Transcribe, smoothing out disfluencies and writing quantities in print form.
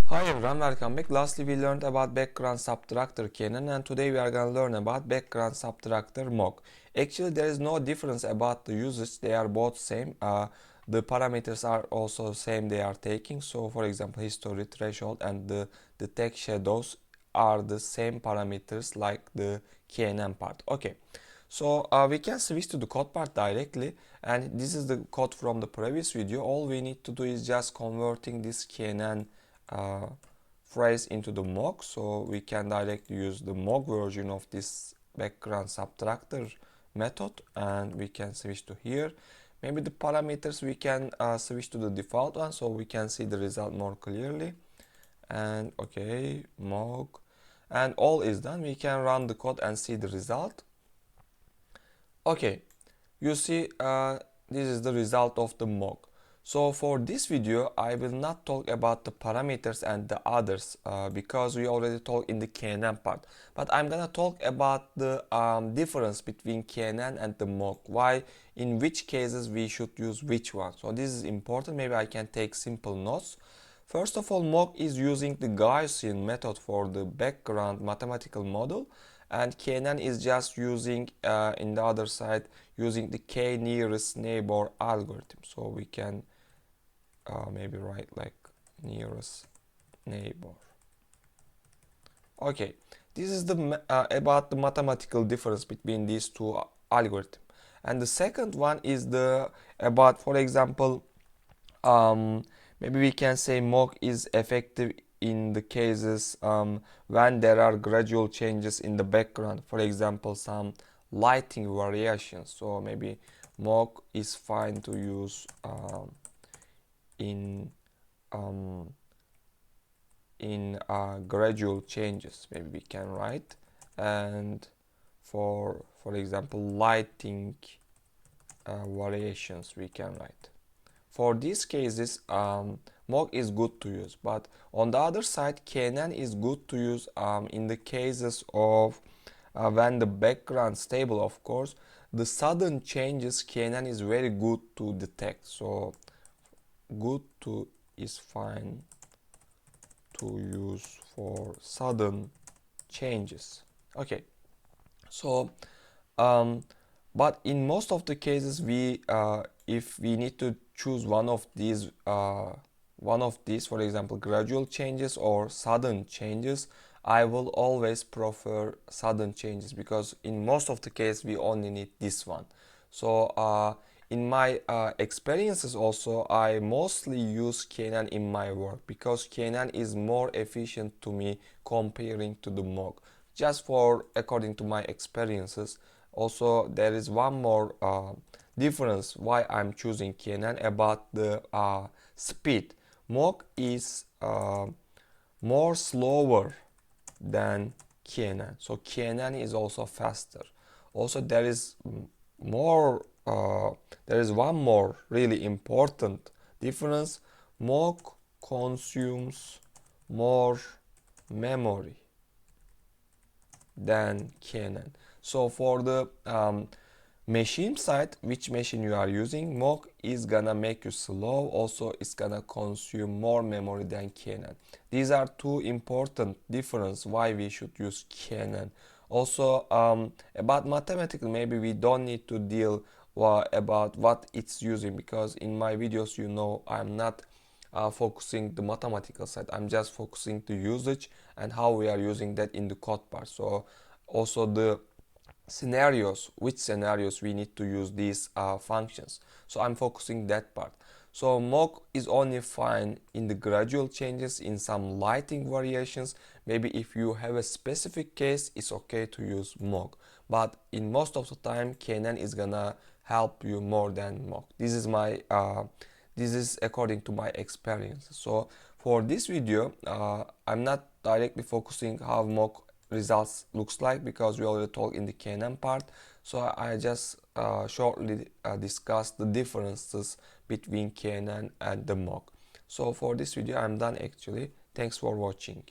Hi everyone, welcome back. Lastly, we learned about background subtractor KNN, and today we are going to learn about background subtractor MOG. Actually, there is no difference about the usage. They are both same. The parameters are also same they are taking. So for example, history, threshold, and the text shadows are the same parameters like the KNN part. Okay. So we can switch to the code part directly, and this is the code from the previous video. All we need to do is just converting this KNN phrase into the MOG, so we can directly use the MOG version of this background subtractor method, and we can switch to here. Maybe the parameters we can switch to the default one so we can see the result more clearly. And okay, MOG, and all is done. We can run the code and see the result. Okay, you see this is the result of the MOG. So for this video, I will not talk about the parameters and the others because we already talked in the KNN part. But I'm gonna talk about the difference between KNN and the MOG. Why, in which cases we should use which one. So this is important. Maybe I can take simple notes. First of all, MOG is using the Gaussian method for the background mathematical model, and KNN is just using in the other side using the K nearest neighbor algorithm. So we can maybe write like nearest neighbor. Okay, this is the about the mathematical difference between these two algorithms. And the second one is the about, for example, maybe we can say MOG is effective in the cases when there are gradual changes in the background, for example some lighting variations. So maybe MOG is fine to use in gradual changes, maybe we can write. And for example lighting variations we can write. For these cases MOG is good to use, but on the other side KNN is good to use in the cases of when the background stable. Of course, the sudden changes KNN is very good to detect. So good to is fine to use for sudden changes. Okay, so but in most of the cases we if we need to choose one of these, for example gradual changes or sudden changes, I will always prefer sudden changes because in most of the case we only need this one. So in my experiences also, I mostly use KNN in my work because KNN is more efficient to me comparing to the MOG, just for according to my experiences. Also there is one more difference why I'm choosing KNN about the speed. MOG is more slower than KNN, so KNN is also faster. Also there is more there is one more really important difference. MOG consumes more memory than KNN. So for the machine side, which machine you are using, MOG is gonna make you slow. Also it's gonna consume more memory than KNN. These are two important differences why we should use KNN. Also about mathematical, maybe we don't need to deal about what it's using, because in my videos you know I'm not focusing the mathematical side. I'm just focusing the usage and how we are using that in the code part. So also the scenarios, which scenarios we need to use these functions. So I'm focusing that part. So MOG is only fine in the gradual changes, in some lighting variations. Maybe if you have a specific case, it's okay to use MOG. But in most of the time, KNN is gonna help you more than MOG. This is my this is according to my experience. So for this video, I'm not directly focusing how MOG results looks like because we already talked in the KNN part. So I just shortly discussed the differences between KNN and the MOG. So for this video I'm done actually. Thanks for watching.